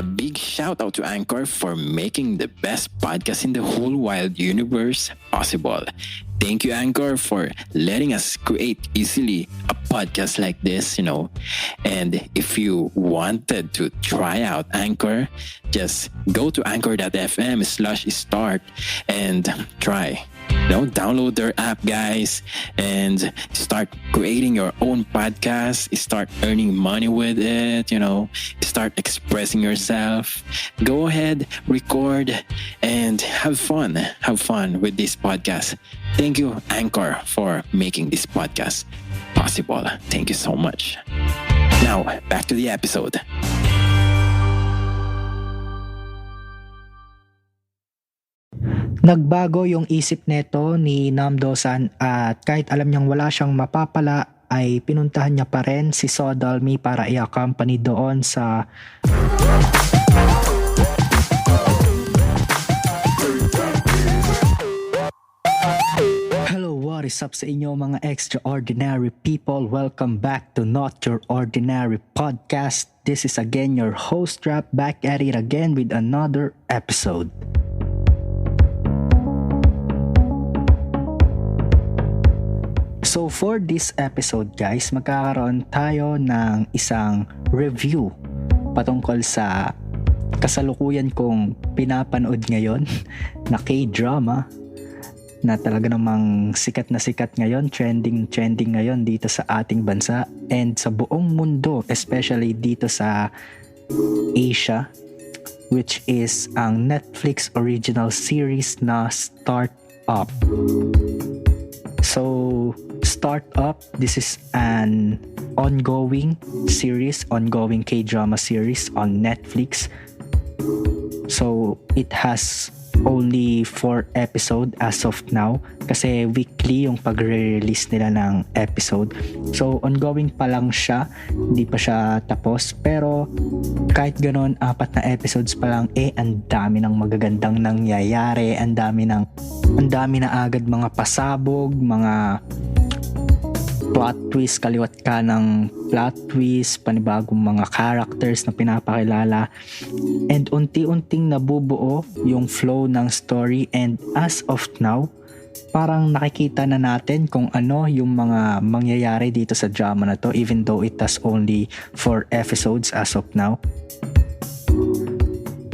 A big shout out to Anchor for making the best podcast in the whole wide universe possible. Thank you, Anchor, for letting us create easily a podcast like this, And if you wanted to try out Anchor, just go to anchor.fm/start and try. Download their app, guys, and start creating your own podcast. Start earning money with it, Start expressing yourself. Go ahead, record, and have fun. Have fun with this podcast. Thank you, Anchor, for making this podcast possible. Thank you so much. Now, back to the episode. Nagbago yung isip neto ni Namdo-san at kahit alam niyang wala siyang mapapala ay pinuntahan niya pa rin si Sodalmi para i-accompany doon sa Hello, what is up sa inyo mga extraordinary people? Welcome back to Not Your Ordinary Podcast. This is again your host Rap, back at it again with another episode. So for this episode guys, magkakaroon tayo ng isang review patungkol sa kasalukuyan kong pinapanood ngayon na K-drama na talaga namang sikat na sikat ngayon, trending ngayon dito sa ating bansa and sa buong mundo, especially dito sa Asia, which is ang Netflix original series na Startup. So Startup, this is an ongoing K-drama series on Netflix. So it has only 4 episodes as of now kasi weekly yung pagre-release nila ng episode. So ongoing pa lang siya, hindi pa siya tapos, pero kahit ganoon 4 na episodes pa lang ang dami ng magagandang nangyayari, ang dami na agad mga pasabog, mga plot twist, kaliwat ka ng plot twist, panibagong mga characters na pinapakilala, and unti-unting nabubuo yung flow ng story. And as of now, parang nakikita na natin kung ano yung mga mangyayari dito sa drama na to, even though it has only 4 episodes as of now.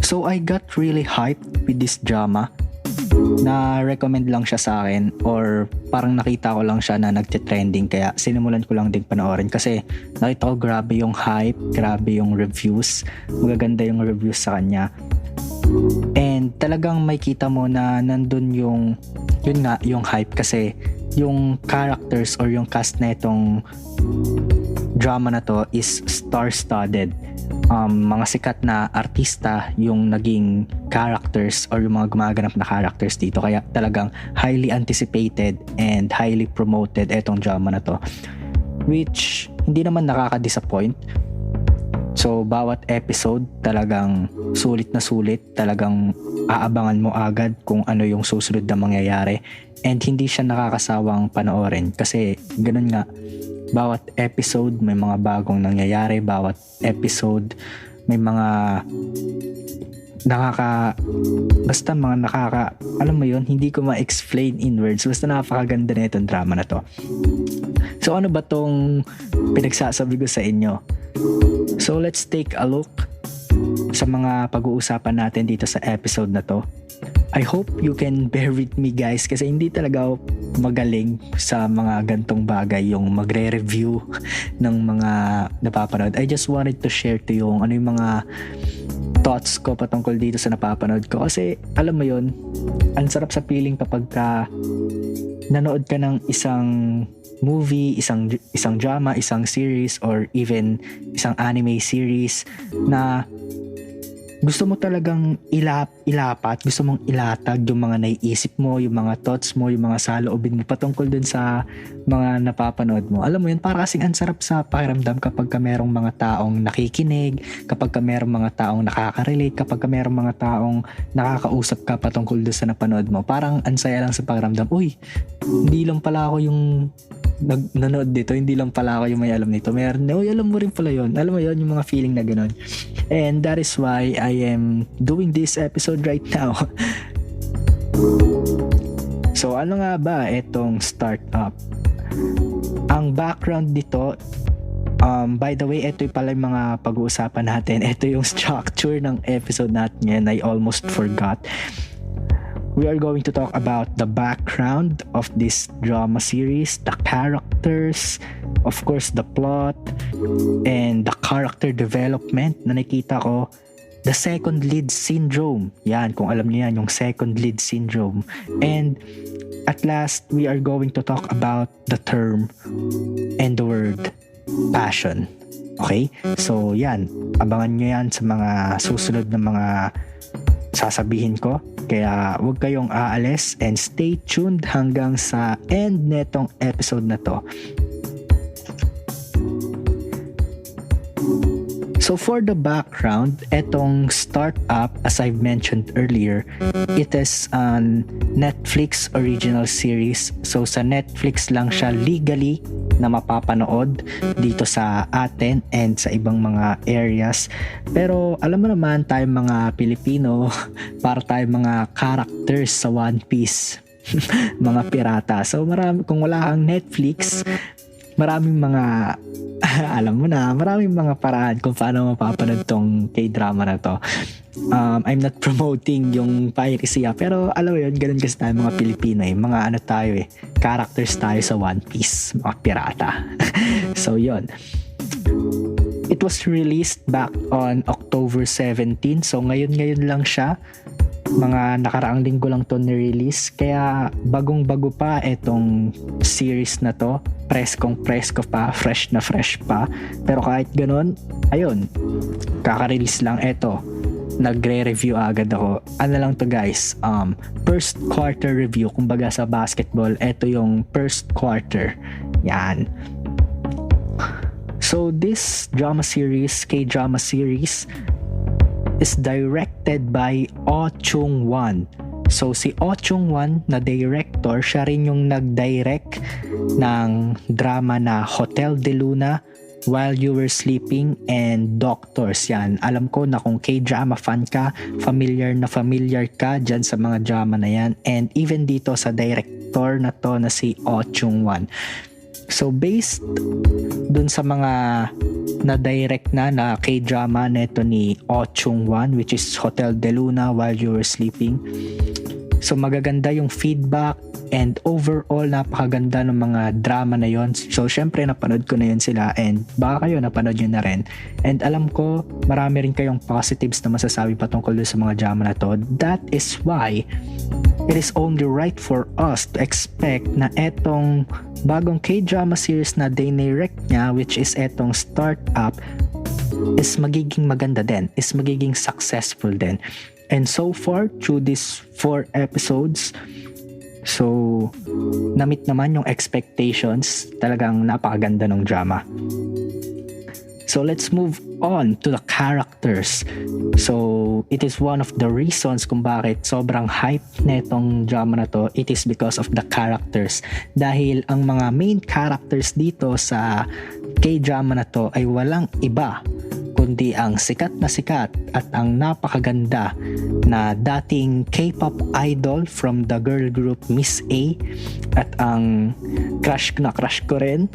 So I got really hyped with this drama. Na-recommend lang siya sa akin or parang nakita ko lang siya na nagte-trending kaya sinimulan ko lang din panoorin kasi nakita ko grabe yung hype, grabe yung reviews, magaganda yung reviews sa kanya. And talagang may kita mo na nandun yung hype kasi yung characters or yung cast na itong drama na to is star-studded. Mga sikat na artista yung naging characters or yung mga gumaganap na characters dito, kaya talagang highly anticipated and highly promoted etong drama na to, which hindi naman nakaka-disappoint. So bawat episode talagang sulit na sulit, talagang aabangan mo agad kung ano yung susunod na mangyayari and hindi siya nakakasawang panoorin kasi ganun nga, bawat episode may mga bagong nangyayari, bawat episode may mga alam mo yun, hindi ko ma-explain in words, basta napakaganda na itong drama na to. So ano ba tong pinagsasabi ko sa inyo? So let's take a look sa mga pag-uusapan natin dito sa episode na to. I hope you can bear with me guys kasi hindi talaga ako magaling sa mga gantong bagay, yung magre-review ng mga napapanood. I just wanted to share to you ano yung mga thoughts ko patungkol dito sa napapanood ko kasi alam mo yun, ang sarap sa feeling kapag nanood ka ng isang movie, isang drama, isang series or even isang anime series na gusto mo talagang ilapat, gusto mong ilatag yung mga naiisip mo, yung mga thoughts mo, yung mga saloobin mo patungkol dun sa mga napapanood mo. Alam mo yun, para kasing ang sarap sa pakiramdam kapag ka merong mga taong nakikinig, kapag ka merong mga taong nakaka-relate, kapag ka merong mga taong nakakausap ka patungkol dun sa napanood mo. Parang ang saya lang sa pakiramdam, uy, hindi lang pala ako yung nanood dito, hindi lang pala ako yung may alam nito. Meron, alam mo rin pala yun. Alam mo yun, yung mga feeling na ganun. And that is why I am doing this episode right now. So, ano nga ba itong startup? Ang background dito, by the way, ito pala yung mga pag-uusapan natin. Ito yung structure ng episode natin ngayon. I almost forgot. We are going to talk about the background of this drama series, the characters, of course, the plot, and the character development na nakita ko. The second lead syndrome. Yan, kung alam niyo yan, yung second lead syndrome. And at last, we are going to talk about the term and the word passion. Okay? So, yan. Abangan nyo yan sa mga susunod na mga sasabihin ko. Kaya, huwag kayong aalis and stay tuned hanggang sa end netong episode na to. So for the background, etong startup, as I've mentioned earlier, it is an Netflix original series. So sa Netflix lang siya legally na mapapanood dito sa atin and sa ibang mga areas. Pero alam mo naman, tayong mga Pilipino, para tayong mga characters sa One Piece, mga pirata. So marami, kung wala kang Netflix, maraming mga alam mo na, maraming mga paraan kung paano mapapanood tong K-drama na to. I'm not promoting yung piracy, pero alam mo yun, ganun kasi tayo mga Pilipino mga ano tayo characters tayo sa One Piece, mga pirata. So yun. It was released back on October 17, so ngayon lang siya. Mga nakaraang linggo lang to ni-release, kaya bagong-bago pa itong series na to, preskong pa, fresh na fresh pa. Pero kahit ganun, ayun, kaka-release lang ito, nagre-review agad ako. Ano lang to guys, first quarter review, kumbaga sa basketball, ito yung first quarter, yan. So this drama series, K-drama series, is directed by Oh Chung-won. So si Oh Chung-won na director, siya rin yung nag-direct ng drama na Hotel de Luna, While You Were Sleeping, and Doctors. Yan, alam ko na kung K-drama fan ka, familiar ka dyan sa mga drama na yan. And even dito sa director na to na si Oh Chung-won. So based dun sa mga na-direct na K-drama neto ni Oh Chung-won, which is Hotel de Luna, While You Were Sleeping. So magaganda yung feedback and overall napakaganda ng mga drama na yon. So syempre napanood ko na yun sila and baka kayo napanood yun na rin. And alam ko marami rin kayong positives na masasabi patungkol sa mga drama na to. That is why it is only right for us to expect na etong bagong K-drama series na dinirect niya, which is etong Startup, is magiging maganda din, is magiging successful din. And so far, through these 4 episodes, so na-meet naman yung expectations. Talagang napakaganda ng drama. So let's move on to the characters. So it is one of the reasons kung bakit sobrang hype netong drama na to. It is because of the characters. Dahil ang mga main characters dito sa K-drama na to ay walang iba kundi ang sikat at ang napakaganda na dating K-pop idol from the girl group Miss A, at ang crush ko rin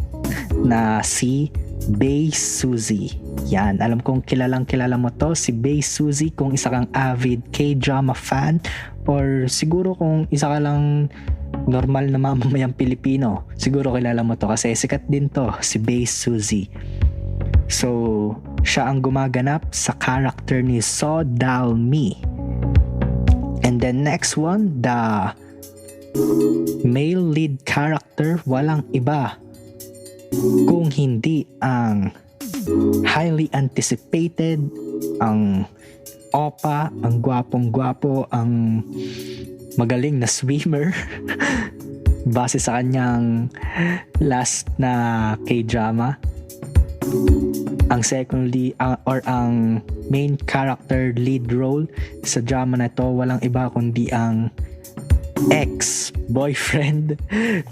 na si Bae Suzy. Yan, alam kong kilala mo to, si Bae Suzy, kung isa kang avid K-drama fan, or siguro kung isa ka lang normal na mamamayang Pilipino, siguro kilala mo to kasi sikat din to, si Bae Suzy. So siya ang gumaganap sa character ni So Dal-mi. And then next one, the male lead character, walang iba kung hindi ang highly anticipated, ang opa, ang gwapong-gwapo, ang magaling na swimmer base sa kanyang last na K-drama. Ang secondly, or ang main character lead role sa drama na to, walang iba kundi ang ex-boyfriend.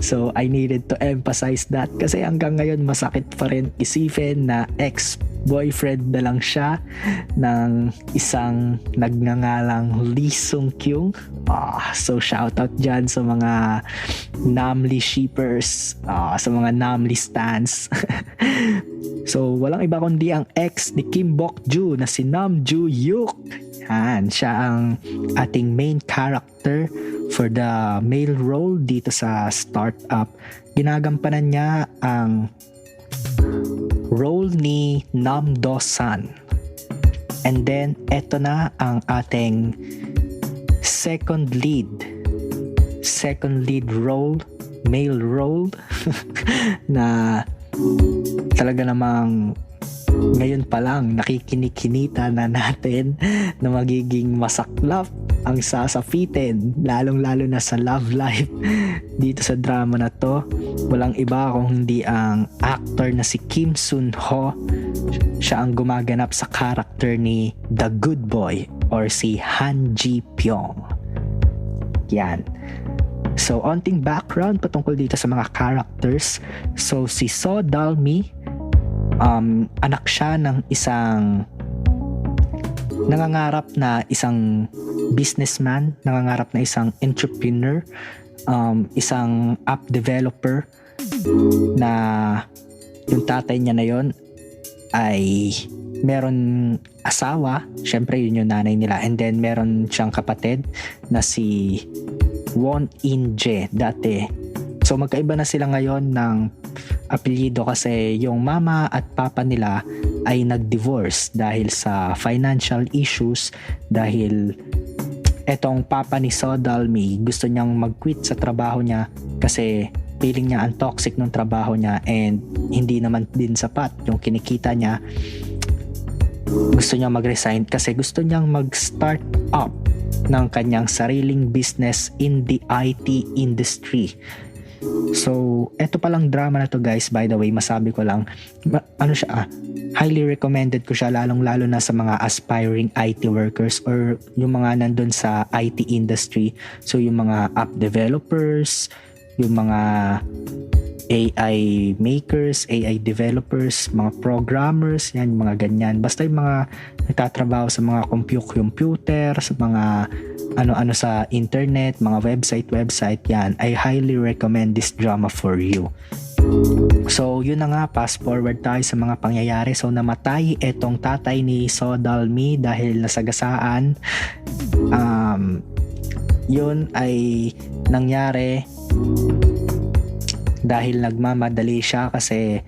So I needed to emphasize that kasi hanggang ngayon masakit pa rin isipin na ex-boyfriend na lang siya ng isang nagngangalang Lee Sung Kyung. So shoutout dyan sa mga Namli shippers, sa mga Namli stans. So walang iba kundi ang ex ni Kim Bok Joo na si Nam Joo Hyuk. Yan, siya ang ating main character for the male role dito sa startup. Ginagampanan niya ang role ni Nam Do-san. And then, eto na ang ating second lead role, male role, na talaga namang ngayon pa lang nakikinikinita na natin na magiging masaklap ang sasapitin, lalong-lalo na sa love life dito sa drama na to. Walang iba kung hindi ang actor na si Kim Sun Ho. Siya ang gumaganap sa character ni The Good Boy or si Han Ji Pyong. Yan. So, onting background patungkol dito sa mga characters. So, si So Dal-mi, anak siya ng isang nangangarap na isang businessman, nangangarap na isang entrepreneur, isang app developer na yung tatay niya na yon ay meron asawa, syempre yun yung nanay nila, and then meron siyang kapatid na si Won In-jae dati. So magkaiba na sila ngayon ng apelyido kasi yung mama at papa nila ay nag-divorce dahil sa financial issues, dahil etong papa ni So Dal-mi gusto niyang mag-quit sa trabaho niya kasi feeling niya ang toxic ng trabaho niya and hindi naman din sapat yung kinikita niya. Gusto niya mag-resign kasi gusto niyang mag-start up ng kanyang sariling business in the IT industry. So, eto palang drama na to guys, by the way, masabi ko lang, highly recommended ko siya, lalong-lalo na sa mga aspiring IT workers or yung mga nandun sa IT industry. So, yung mga app developers, yung mga AI makers, AI developers, mga programmers, yan, mga ganyan. Basta yung mga nagtatrabaho sa mga computer, sa mga ano-ano sa internet, mga website, yan. I highly recommend this drama for you. So, yun na nga, fast forward tayo sa mga pangyayari. So, namatay etong tatay ni So Dal-mi dahil nasagasaan. Yun ay nangyari dahil nagmamadali siya kasi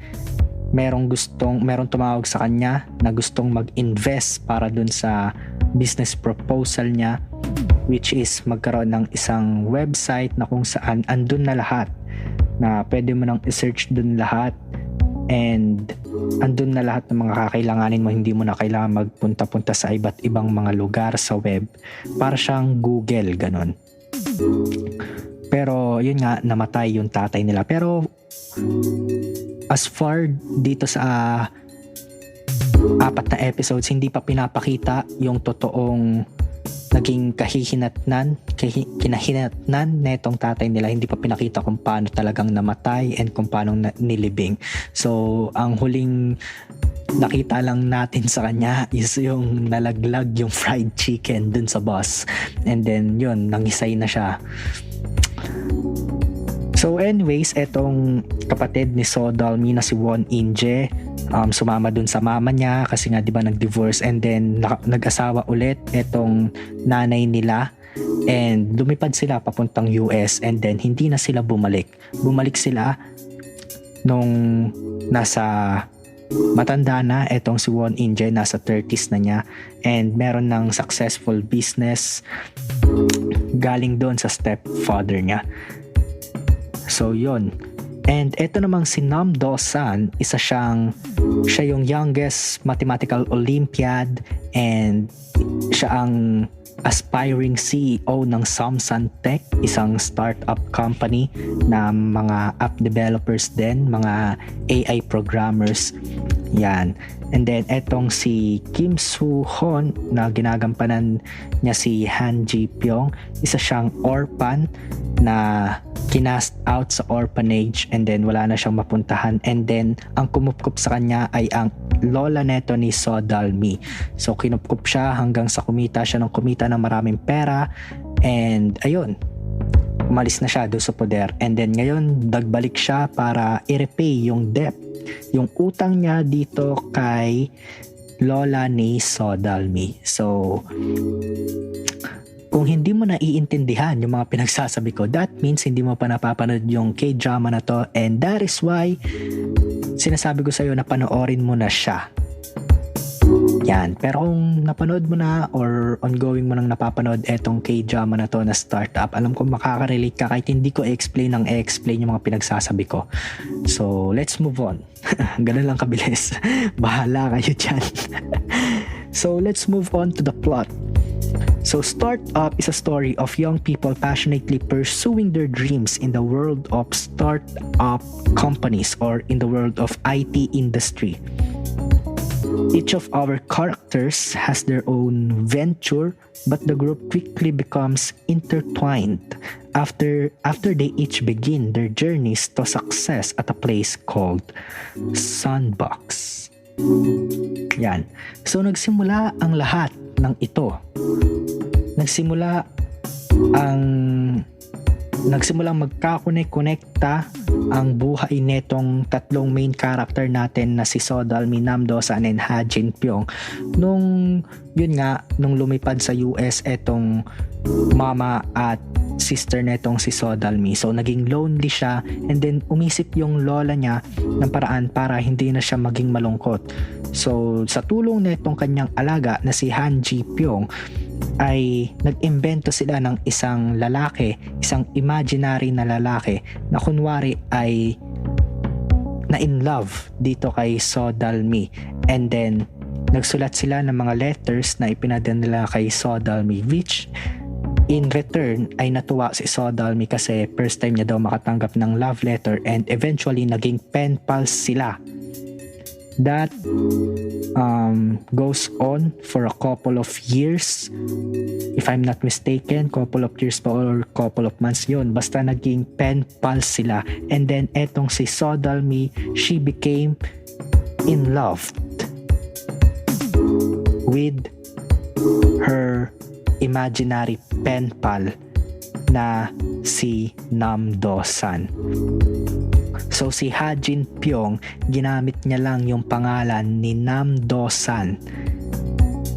merong tumawag sa kanya na gustong mag-invest para dun sa business proposal niya, which is magkaroon ng isang website na kung saan andun na lahat, na pwede mo nang i-search dun lahat and andun na lahat ng mga kakailanganin mo, hindi mo na kailangan magpunta-punta sa iba't ibang mga lugar sa web. Para siyang Google, ganon. Pero yun nga, namatay yung tatay nila. Pero as far dito sa 4 na episodes, hindi pa pinapakita yung totoong naging kinahinatnan netong tatay nila. Hindi pa pinakita kung paano talagang namatay and kung paano nilibing. So ang huling nakita lang natin sa kanya is yung nalaglag yung fried chicken dun sa bus, and then yun, nangisay na siya. So anyways, etong kapatid ni So Dal-mi na si Won In-jae, sumama dun sa mama niya kasi nga 'di ba nag-divorce, and then nag-asawa ulit etong nanay nila, and lumipad sila papuntang US, and then hindi na sila bumalik sila nung nasa matanda na etong si Won In-jae, nasa 30s na niya, and meron ng successful business galing doon sa stepfather niya. So yun. And eto namang si Nam Do-san, siya yung youngest mathematical Olympiad, and siya ang aspiring CEO ng Samsung Tech, isang startup company na mga app developers din, mga AI programmers. Yan. And then etong si Kim Soo-hon na ginagampanan niya si Han Ji-pyong, isa siyang orphan na kinast out sa orphanage and then wala na siyang mapuntahan, and then ang kumupkup sa kanya ay ang lola neto ni So Dal-mi. So kinupkup siya hanggang sa kumita siya ng maraming pera, and ayun, umalis na siya doon sa poder, and then ngayon nagbalik siya para i-repay yung debt, yung utang niya dito kay lola ni So Dal-mi. So kung hindi mo naiintindihan yung mga pinagsasabi ko, that means hindi mo pa napapanood yung K-drama na to, and that is why sinasabi ko sa'yo na panoorin mo na siya. Yan. Pero kung napanood mo na or ongoing mo nang napapanood etong K-drama na to na Startup, alam ko makaka-relate ka kahit hindi ko i-explain yung mga pinagsasabi ko. So, let's move on. Ganun lang kabilis. Bahala kayo dyan. So, let's move on to the plot. So Startup is a story of young people passionately pursuing their dreams in the world of startup companies or in the world of IT industry. Each of our characters has their own venture, but the group quickly becomes intertwined after they each begin their journeys to success at a place called Sandbox. Yan. So nagsimula ang lahat ng ito. Nagsimulang magkakonek-konekta ang buhay netong tatlong main character natin na si So Dal-mi, Nam Do-san, and Ha Jin-pyong nung lumipad sa US etong mama at sister netong si So Dal-mi. So naging lonely siya, and then umisip yung lola niya ng paraan para hindi na siya maging malungkot. So sa tulong netong kanyang alaga na si Han Ji-pyong ay nag-imbento sila ng isang imaginary na lalaki na kunwari ay na in love dito kay So Dal-mi, and then nagsulat sila ng mga letters na ipinadala nila kay So Dal-mi, which in return ay natuwa si So Dal-mi kasi first time niya daw makatanggap ng love letter, and eventually naging pen pals sila. That goes on for a couple of years, if I'm not mistaken, couple of years pa or couple of months yun, basta naging pen pals sila. And then etong si So Dal-mi, she became in love with her imaginary pen pal na si Nam Do-san. So si Ha Jin-pyong, ginamit niya lang yung pangalan ni Nam Do-san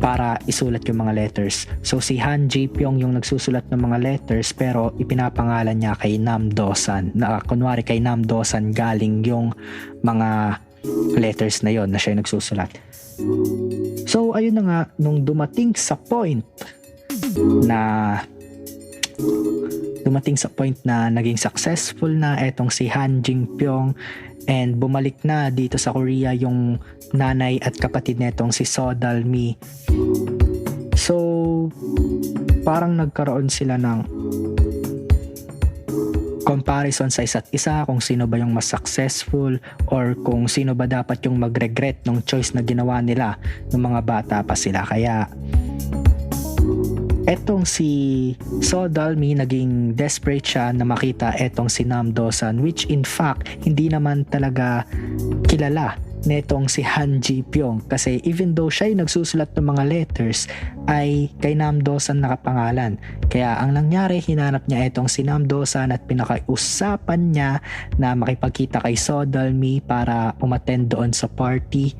para isulat yung mga letters. So si Han Ji-pyong yung nagsusulat ng mga letters, pero ipinapangalan niya kay Nam Do-san, na kunwari kay Nam Do-san galing yung mga letters na yon na siya yung nagsusulat. So ayun na nga, nung dumating sa point na naging successful na etong si Han Jin-pyong, and bumalik na dito sa Korea yung nanay at kapatid netong si So Dal-mi. So parang nagkaroon sila ng comparison sa isa't isa kung sino ba yung mas successful or kung sino ba dapat yung mag-regret ng choice na ginawa nila ng mga bata pa sila. Kaya etong si So Dal-mi, naging desperate siya na makita etong si Nam Do-san, which in fact hindi naman talaga kilala netong si Han Ji-pyong, kasi even though siya yung nagsusulat ng mga letters ay kay Nam Do-san nakapangalan. Kaya ang nangyari, hinanap niya etong si Nam Do-san at pinakausapan niya na makipagkita kay So Dal-mi para umattend doon sa party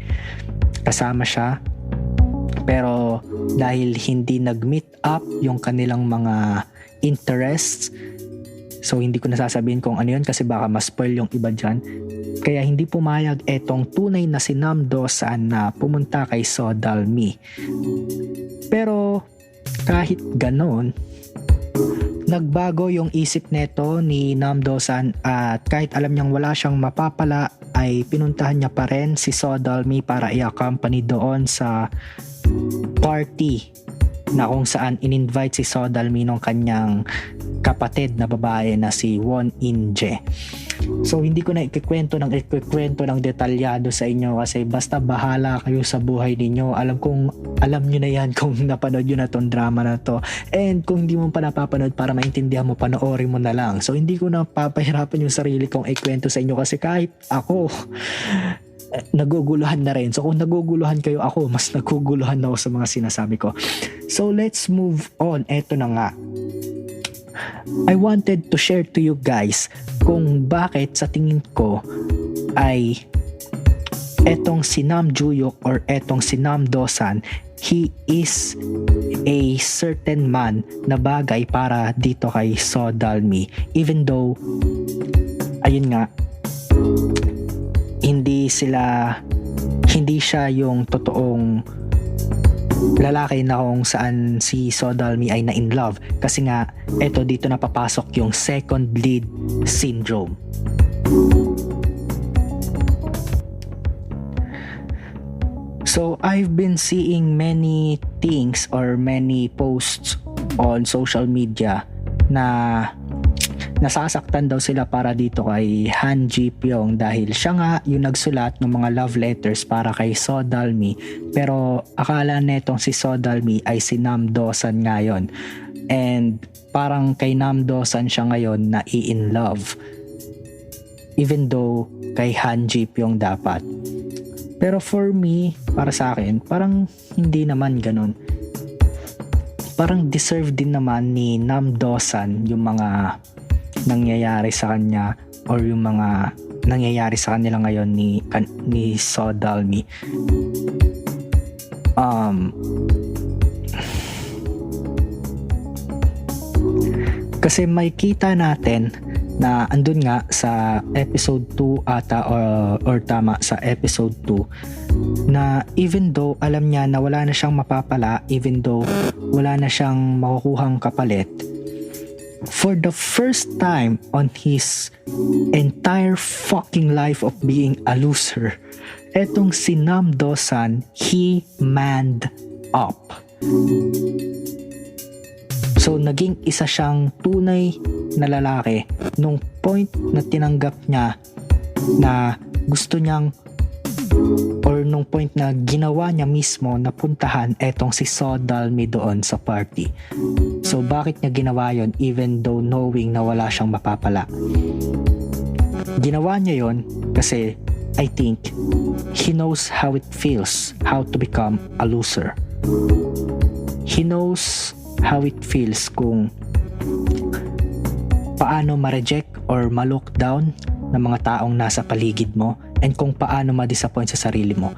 kasama siya. Pero dahil hindi nag-meet up yung kanilang mga interests, so hindi ko nasasabihin kung ano yun kasi baka ma-spoil yung iba dyan, kaya hindi pumayag etong tunay na si Nam Do-san na pumunta kay So Dal-mi. Pero kahit ganon, nagbago yung isip neto ni Nam Do-san, at kahit alam niyang wala siyang mapapala ay pinuntahan niya pa rin si So Dal-mi para i-accompany doon sa party na kung saan in-invite si So Dal-mi ng kanyang kapatid na babae na si Won In-jae. So hindi ko na ikikwento ng detalyado sa inyo kasi basta bahala kayo sa buhay ninyo. Alam nyo na yan kung napanood nyo na tong drama na to. And kung hindi mo pa napapanood, para maintindihan mo, panoorin mo na lang. So hindi ko na papahirapan yung sarili kong ikwento sa inyo kasi kahit ako naguguluhan na rin. So kung naguguluhan kayo, ako mas naguguluhan na ako sa mga sinasabi ko. So let's move on. Eto na nga, I wanted to share to you guys kung bakit sa tingin ko ay etong si Nam Joo-hyuk or etong si Nam Do-san, he is a certain man na bagay para dito kay So Dal-mi. Even though, ayun nga, hindi siya yung totoong lalaki na kung saan si So Dal-mi ay na in love, kasi nga eto dito na papasok yung second lead syndrome. So I've been seeing many things or many posts on social media na nasasaktan daw sila para dito kay Han Ji-pyong dahil siya nga yung nagsulat ng mga love letters para kay So Dal-mi, pero akala netong si So Dal-mi ay si Nam Do-san ngayon, and parang kay Nam Do-san siya ngayon na in love even though kay Han Ji-pyong dapat. Pero for me, para sa akin, parang hindi naman ganun. Parang deserve din naman ni Nam Do-san yung mga nangyayari sa kanya or yung mga nangyayari sa kanila ngayon ni So Dal-mi. Kasi may kita natin na andun nga sa episode 2 ata or tama sa episode 2 na even though alam niya na wala na siyang mapapala, even though wala na siyang makukuhang kapalit, for the first time on his entire fucking life of being a loser, etong si Nam Do-san, he manned up. So naging isa siyang tunay na lalaki nung point na tinanggap niya na gusto niyang, or nung point na ginawa niya mismo na puntahan etong si So Dal-mi doon sa party. So bakit niya ginawa yon even though knowing na wala siyang mapapala? Ginawa niya yon kasi I think he knows how it feels, how to become a loser. He knows how it feels kung paano ma-reject or ma-look down ng mga taong nasa paligid mo, and kung paano ma-disappoint sa sarili mo.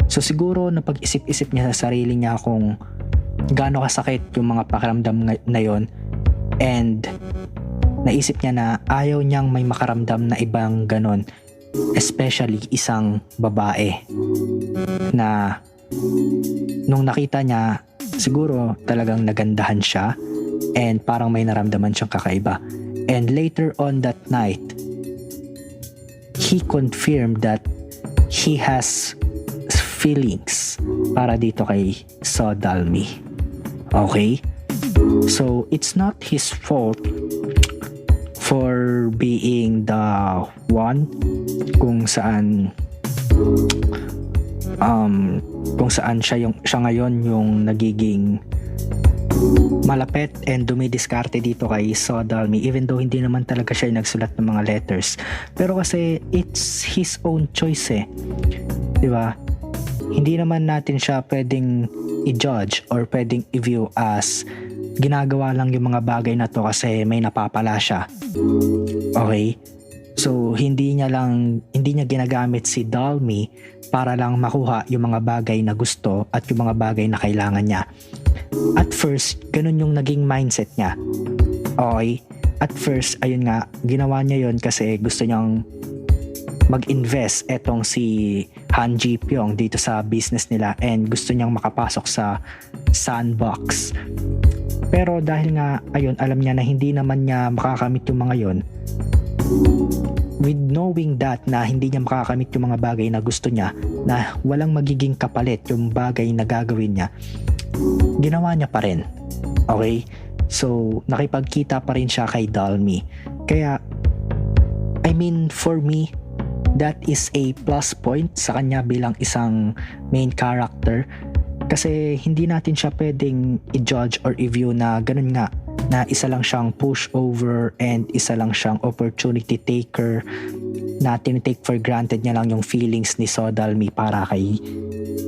So siguro napag-isip-isip niya sa sarili niya kung gaano kasakit yung mga pakiramdam na yon, and naisip niya na ayaw niyang may makaramdam na ibang ganon, especially isang babae na nung nakita niya siguro talagang nagandahan siya and parang may naramdaman siyang kakaiba. And later on that night, he confirmed that he has feelings para dito kay So Dal-mi. Okay? So it's not his fault for being the one kung saan siya ngayon yung nagiging malapit and dumidiskarte dito kay So Dal-mi, even though hindi naman talaga siya yung nagsulat ng mga letters. Pero kasi it's his own choice eh. Diba? Hindi naman natin siya pwedeng i-judge or pwedeng i-view as ginagawa lang yung mga bagay na to kasi may napapala siya. Okay? So hindi niya ginagamit si Dal-mi para lang makuha yung mga bagay na gusto at yung mga bagay na kailangan niya. At first, ganun yung naging mindset niya. Okay? At first, ayun nga, ginawa niya yon kasi gusto niyang mag-invest etong si Han Ji-pyong dito sa business nila and gusto niyang makapasok sa sandbox. Pero dahil nga, ayun, alam niya na hindi naman niya makakamit yung mga yon, with knowing that na hindi niya makakamit yung mga bagay na gusto niya, na walang magiging kapalit yung bagay na gagawin niya, ginawa niya pa rin. Okay? So, nakipagkita pa rin siya kay Dal-mi. Kaya, I mean, for me, that is a plus point sa kanya bilang isang main character, kasi hindi natin siya pwedeng i-judge or i-view na ganun nga, na isa lang siyang pushover and isa lang siyang opportunity taker, na tinitake for granted niya lang yung feelings ni Sodalmi para kay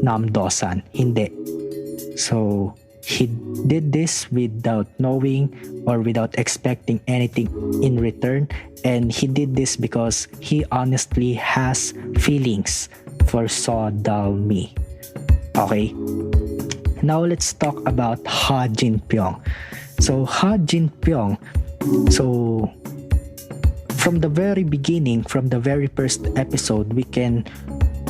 Namdosan. Hindi. So he did this without knowing or without expecting anything in return, and he did this because he honestly has feelings for Sodalmi. Okay, now let's talk about Ha Jin Pyong. So Ha Jin Pyong, so from the very beginning, from the very first episode, we can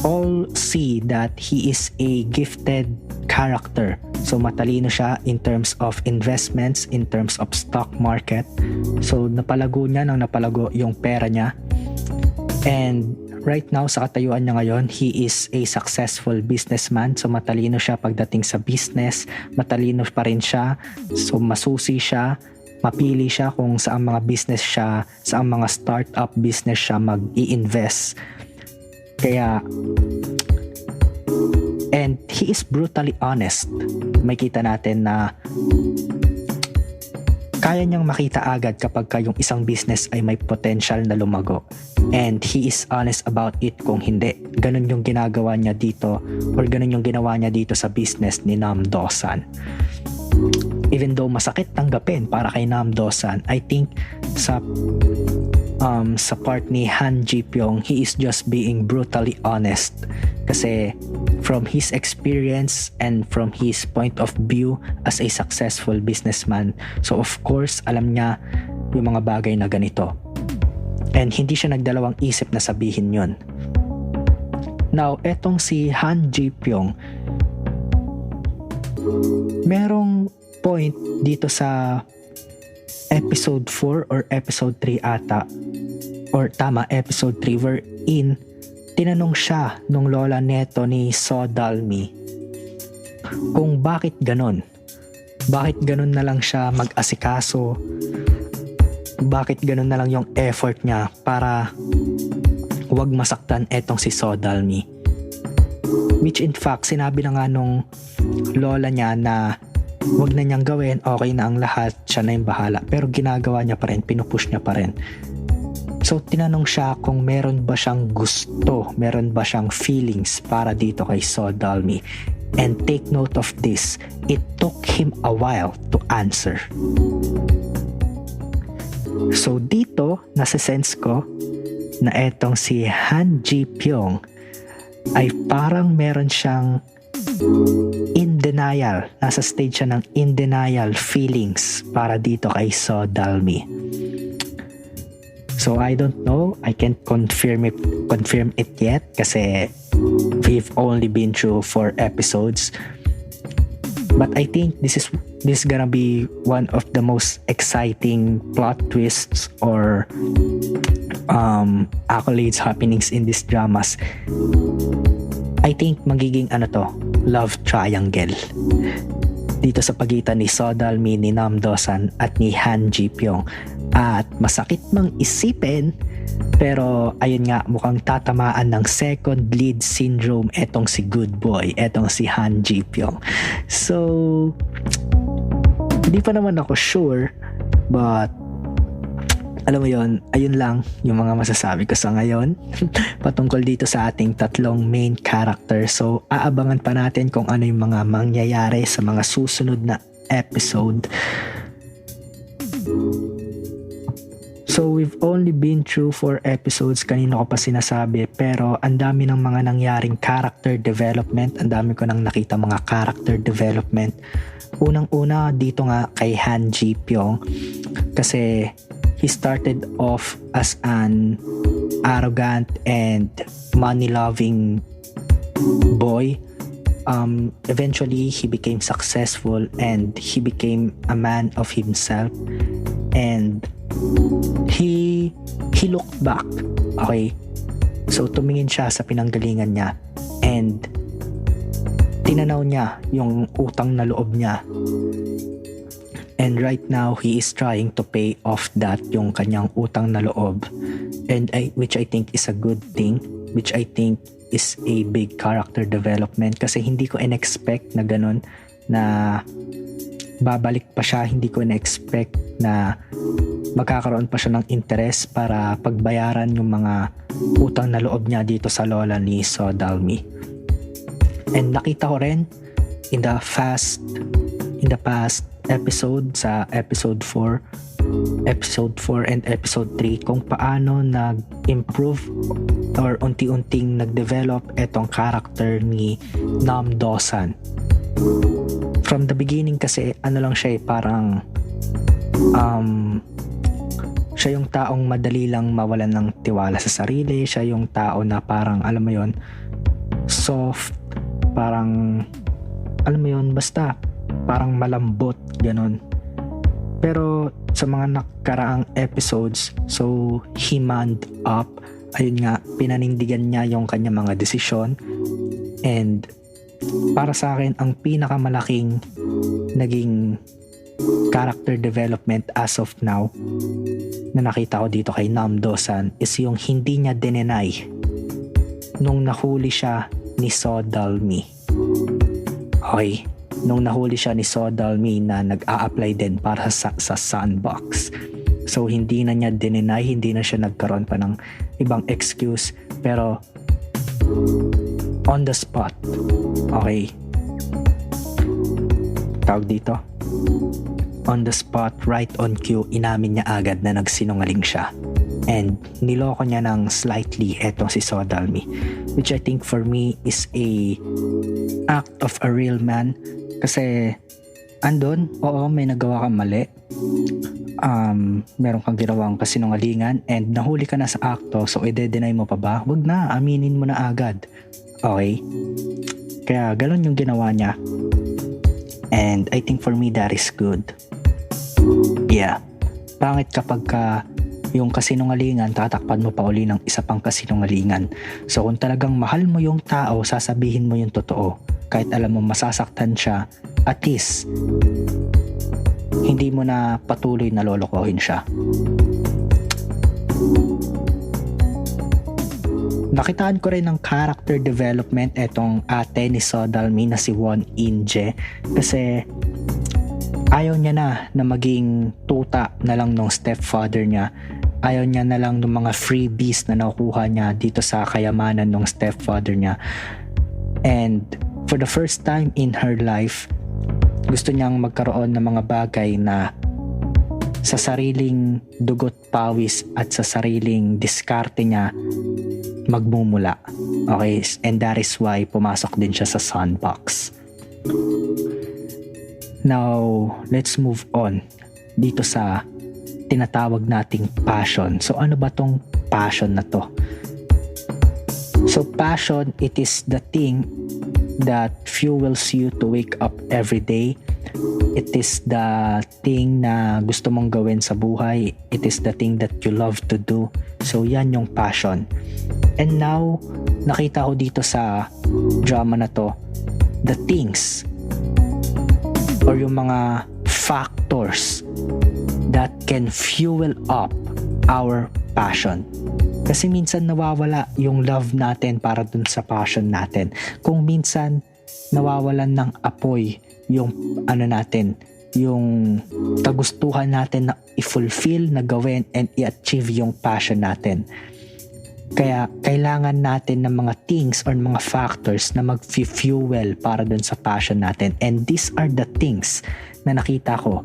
all see that he is a gifted character. So matalino siya in terms of investments, in terms of stock market. So napalago niya nang napalago yung pera niya. And right now, sa katayuan niya ngayon, he is a successful businessman. So matalino siya pagdating sa business, matalino pa rin siya. So masusi siya, mapili siya kung saan mga business siya, saan mga startup business siya mag-i-invest. Kaya, and he is brutally honest. Makita natin na kaya niyang makita agad kapag yung isang business ay may potential na lumago. And he is honest about it kung hindi. Ganun yung ginagawa niya dito, or ganun yung ginawa niya dito sa business ni Namdosan. Even though masakit tanggapin para kay Namdosan, I think sa part ni Han Ji Pyong, he is just being brutally honest. Kasi from his experience and from his point of view as a successful businessman, so of course, alam niya yung mga bagay na ganito. And hindi siya nagdalawang isip na sabihin yun. Now, etong si Han Ji Pyong, merong point dito sa episode 4 or episode 3 ata, or tama, episode 3, wherein tinanong siya nung lola neto ni Sodalmi kung bakit ganon. Bakit ganon na lang siya mag-asikaso? Bakit ganon na lang yung effort niya para wag masaktan etong si Sodalmi? Which in fact, sinabi na nga nung lola niya na wag na niyang gawin, okay na ang lahat, siya na yung bahala. Pero ginagawa niya pa rin, pinupush niya pa rin. So tinanong siya kung meron ba siyang gusto, meron ba siyang feelings para dito kay Sodalmi. And take note of this, it took him a while to answer. So dito, nasa-sense ko na etong si Han Ji Pyong ay parang meron siyang in denial, nasa stage siya ng in denial feelings para dito kay Sodalmi. So I don't know, I can't confirm it yet kasi we've only been through 4 episodes. But I think this is gonna be one of the most exciting plot twists or accolades happenings in these dramas. I think magiging love triangle dito sa pagitan ni Sodalmi, ni Namdosan at ni Han Ji Pyong. At masakit mang isipin, pero ayun nga, mukhang tatamaan ng second lead syndrome etong si good boy, etong si Han Ji Pyong. So hindi pa naman ako sure, but alam mo yon, ayun lang yung mga masasabi ko sa ngayon patungkol dito sa ating tatlong main character. So aabangan pa natin kung ano yung mga mangyayari sa mga susunod na episode. So we've only been through 4 episodes, kanina ko pa sinasabi, pero ang dami ng mga nangyaring character development, ang dami ko nang nakita mga character development. Unang-una dito nga kay Han Ji Pyong, kasi he started off as an arrogant and money-loving boy. Eventually, he became successful and he became a man of himself. And he looked back. Okay? So, tumingin siya sa pinanggalingan niya and tinanaw niya yung utang na loob niya. And right now, he is trying to pay off that, yung kanyang utang na loob. Which I think is a good thing. Which I think is a big character development. Kasi hindi ko in-expect na ganun, na babalik pa siya. Hindi ko in-expect na magkakaroon pa siya ng interest para pagbayaran yung mga utang na loob niya dito sa lola ni Sodalmi. And nakita ko rin in the past episode, sa episode 4 and episode 3, kung paano nag-improve or unti-unting nag-develop etong character ni Nam Do-san. From the beginning kasi lang siya parang siya yung taong madali lang mawalan ng tiwala sa sarili. Siya yung tao na parang alam mo yon, soft, parang alam mo yon, basta parang malambot, ganon. Pero sa mga nakaraang episodes, so he manned up. Ayun nga, pinanindigan niya yung kanya mga desisyon. And para sa akin, ang pinakamalaking naging character development as of now na nakita ko dito kay Nam Do-san is yung hindi niya dinenay nung nahuli siya ni Sodalmi. Okay, nung nahuli siya ni Sodalmi na nag-a-apply din para sa Sunbox. So hindi na niya dinenay, hindi na siya nagkaroon pa ng ibang excuse, pero on the spot, okay, tawag dito, on the spot, right on cue, inamin niya agad na nagsinungaling siya. And niloko niya ng slightly etong si Sodalmi, which I think for me is a act of a real man. Kasi andun, oo, may nagawa kang mali, meron kang ginawang kasinungalingan, and nahuli ka na sa akto, so i-deny mo pa ba? Wag na, aminin mo na agad. Okay? Kaya galon yung ginawa niya. And I think for me that is good. Yeah. Pangit kapag yung kasinungalingan, tatakpan mo pa uli ng isa pang kasinungalingan. So kung talagang mahal mo yung tao, sasabihin mo yung totoo. Kahit alam mo masasaktan siya, at least hindi mo na patuloy na lolokohin siya. Nakitaan ko rin ng character development etong ate ni Sodalmi na si Won In-jae, kasi ayaw niya na maging tuta na lang ng stepfather niya. Ayaw niya na lang ng mga freebies na nakukuha niya dito sa kayamanan ng stepfather niya. And for the first time in her life, gusto niyang magkaroon ng mga bagay na sa sariling dugot pawis at sa sariling diskarte niya magmumula. Okay, and that is why pumasok din siya sa Sunbox. Now, let's move on dito sa tinatawag nating passion. So ano ba tong passion na to? So passion, it is the thing that fuels you to wake up every day. It is the thing na gusto mong gawin sa buhay. It is the thing that you love to do. So yan yung passion. And now, nakita ko dito sa drama na to, the things or yung mga factors that can fuel up our passion. Kasi minsan nawawala yung love natin para dun sa passion natin. Kung minsan nawawalan ng apoy yung natin, yung kagustuhan natin na i-fulfill, na gawin and i-achieve yung passion natin. Kaya kailangan natin ng mga things or mga factors na mag-fuel para dun sa passion natin. And these are the things na nakita ko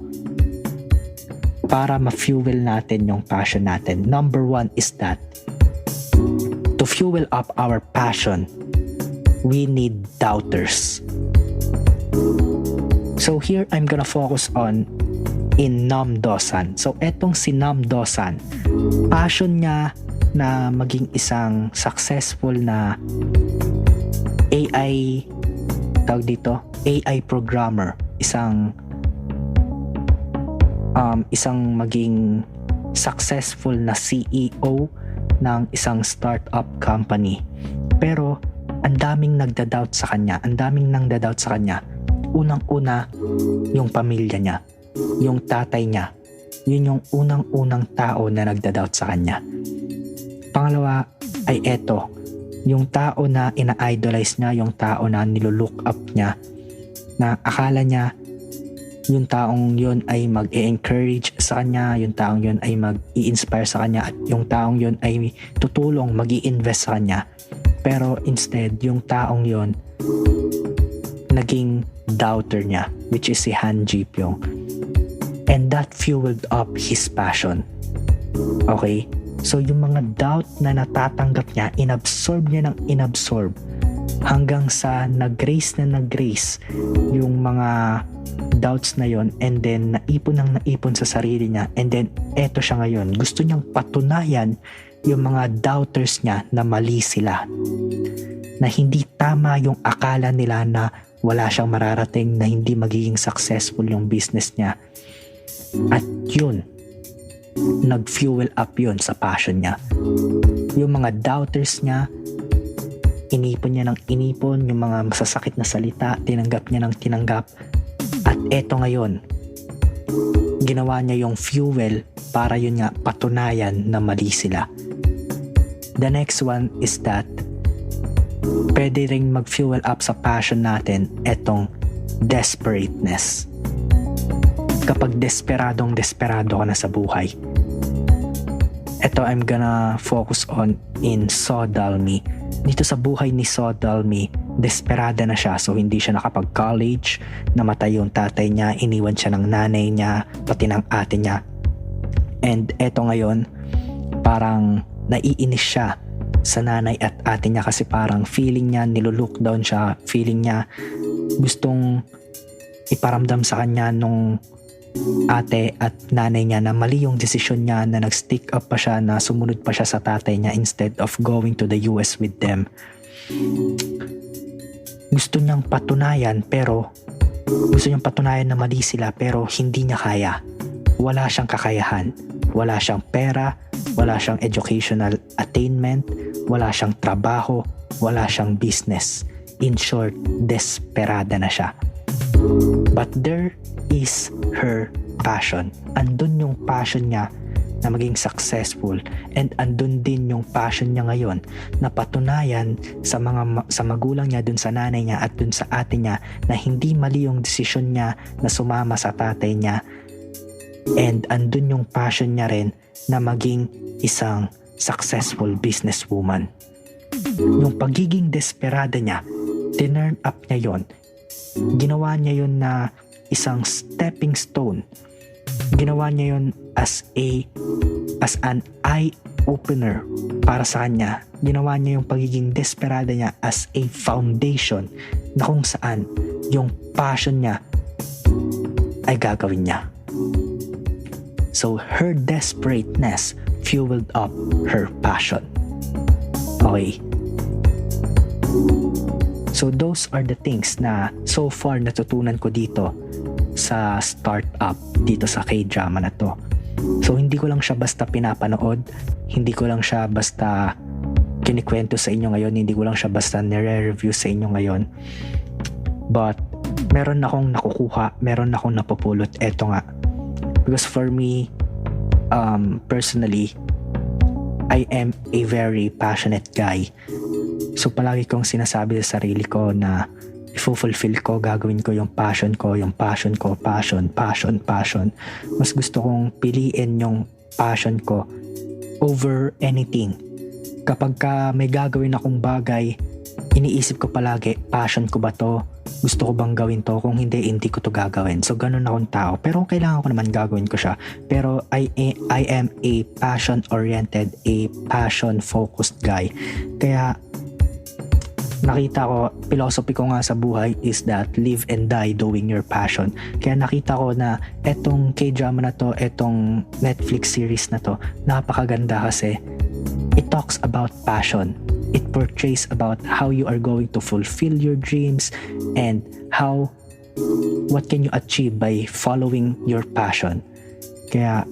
para ma-fuel natin yung passion natin. Number 1 is that to fuel up our passion, we need doubters. So here, I'm gonna focus on in Nam Do-san. So etong si Nam Do-san, passion niya na maging isang successful na AI, tawag dito, AI programmer, isang maging successful na CEO ng isang startup company. Pero ang daming nagda-doubt sa kanya. Ang daming nagda-doubt sa kanya. Unang-una, yung pamilya niya. Yung tatay niya. Yun yung unang-unang tao na nagda-doubt sa kanya. Pangalawa ay eto. Yung tao na ina-idolize niya, yung tao na nilulook up niya, na akala niya yung taong yun ay mag-e-encourage sa kanya, yung taong yun ay mag-i-inspire sa kanya, at yung taong yun ay tutulong, mag-i-invest sa kanya. Pero instead, yung taong yun naging doubter niya, which is si Han Ji Pyong. And that fueled up his passion. Okay? So yung mga doubt na natatanggap niya, inabsorb niya ng inabsorb hanggang sa nag-grace yung mga doubts na yon, and then naipon sa sarili niya, and then eto siya ngayon, gusto niyang patunayan yung mga doubters niya na mali sila, na hindi tama yung akala nila na wala siyang mararating, na hindi magiging successful yung business niya. At yun, nag-fuel up yun sa passion niya. Yung mga doubters niya, inipon niya ng inipon, yung mga masasakit na salita, tinanggap niya ng tinanggap. At eto ngayon, ginawa niya yung fuel para yun nga patunayan na mali sila. The next one is that pwede ring mag-fuel up sa passion natin etong desperateness. Kapag desperado ka na sa buhay. Ito I'm gonna focus on in So Dalmi. Dito sa buhay ni So Dalmi, desperada na siya, so hindi siya nakapag-college, namatay yung tatay niya, iniwan siya ng nanay niya, pati ng ate niya. And eto ngayon, parang naiinis siya sa nanay at ate niya kasi parang feeling niya nilulook down siya, feeling niya gustong iparamdam sa kanya nung ate at nanay niya na mali yung desisyon niya, na nag-stick up pa siya, na sumunod pa siya sa tatay niya instead of going to the US with them. Gusto niyang patunayan na mali sila, pero hindi niya kaya. Wala siyang kakayahan, wala siyang pera, wala siyang educational attainment, wala siyang trabaho, wala siyang business. In short, desperada na siya. But there is her passion. Andun yung passion niya na maging successful, and andun din yung passion niya ngayon na patunayan sa magulang niya, dun sa nanay niya at dun sa ate niya, na hindi mali yung desisyon niya na sumama sa tatay niya. And andun yung passion niya rin na maging isang successful businesswoman. Yung pagiging desperada niya, tinurn up niya yon. Ginawa niya yon na isang stepping stone. Ginawa niya yon as an eye opener para sa kanya. Ginawa niya yung pagiging desperada niya as a foundation na kung saan yung passion niya ay gagawin niya. So her desperateness fueled up her passion. Okay. So those are the things na so far natutunan ko dito sa startup, dito sa K-drama na to. So hindi ko lang siya basta pinapanood, hindi ko lang siya basta kinikwento sa inyo ngayon, hindi ko lang siya basta nire-review sa inyo ngayon. But meron akong nakukuha, meron akong napupulot. Eto nga, because for me, personally, I am a very passionate guy. So palagi kong sinasabi sa sarili ko na i-fulfill ko, gagawin ko yung passion ko, passion. Mas gusto kong piliin yung passion ko over anything. Kapag may gagawin akong bagay, iniisip ko palagi, passion ko ba to? Gusto ko bang gawin to? Kung hindi ko to gagawin. So ganun akong tao. Pero kailangan ko naman gagawin ko siya. Pero I am a passion-oriented, a passion-focused guy. Kaya nakita ko, philosophy ko nga sa buhay is that live and die doing your passion. Kaya nakita ko na etong K-drama na to, etong Netflix series na to, napakaganda kasi it talks about passion. It portrays about how you are going to fulfill your dreams and what can you achieve by following your passion. Kaya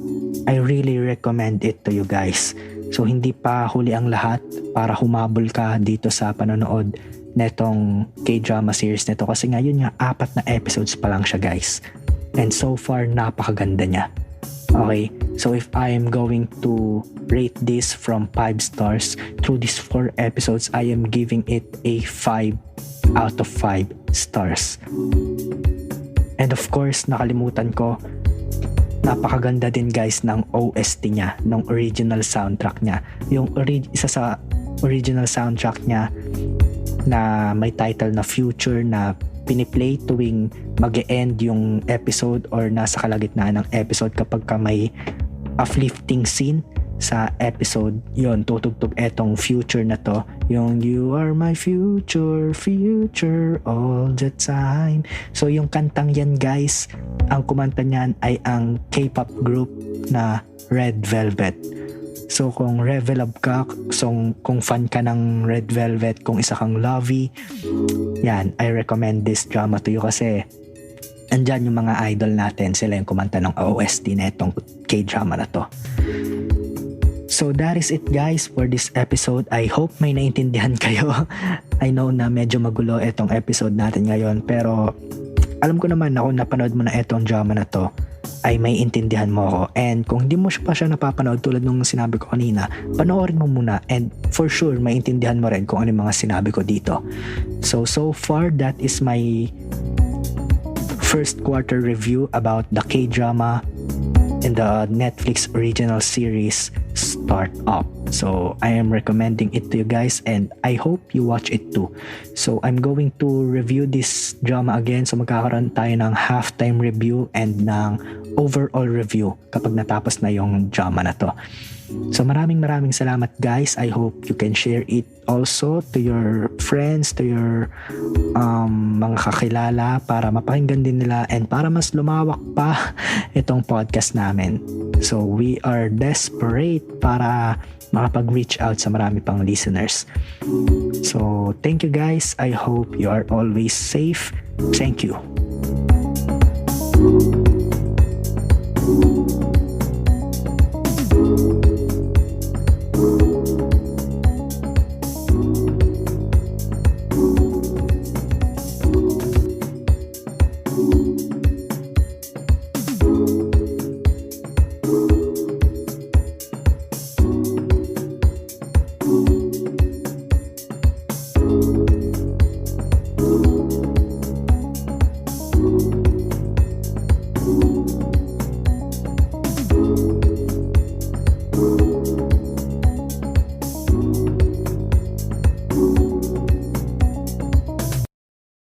I really recommend it to you guys. So hindi pa huli ang lahat para humabol ka dito sa panonood netong K-drama series nito kasi nga yun nga 4 na episodes pa lang siya guys, and so far napakaganda niya. Okay, so if I am going to rate this from 5 stars through these 4 episodes, I am giving it a 5 out of 5 stars. And of course, nakalimutan ko, napakaganda din guys ng OST niya, ng original soundtrack niya. Yung isa sa original soundtrack niya na may title na Future na piniplay tuwing mag-e-end yung episode or nasa kalagitnaan ng episode kapag ka may uplifting scene sa episode, yon tutugtog etong Future na to, yung You Are My Future, Future all the time. So yung kantang yan guys, ang kumanta niyan ay ang K-pop group na Red Velvet. So kung Revelab ka, kung fan ka ng Red Velvet, kung isa kang lovey, yan, I recommend this drama to you kasi andyan yung mga idol natin, sila yung kumanta ng OST na itong K-drama na to. So that is it guys for this episode. I hope may naintindihan kayo. I know na medyo magulo itong episode natin ngayon, pero alam ko naman na kung napanood mo na itong drama na to, ay may intindihan mo ako. And kung hindi mo pa siya napapanood tulad nung sinabi ko kanina, panoorin mo muna and for sure maintindihan mo rin kung ano yung mga sinabi ko dito. So far that is my first quarter review about the K-drama in the Netflix original series Start Up. So I am recommending it to you guys and I hope you watch it too. So I'm going to review this drama again. So magkakaroon tayo ng halftime review and ng overall review kapag natapos na yung drama na to. So maraming salamat guys. I hope you can share it also to your friends, to your mga kakilala para mapakinggan din nila and para mas lumawak pa itong podcast namin. So we are desperate para makapag-reach out sa marami pang listeners. So thank you guys. I hope you are always safe. Thank you.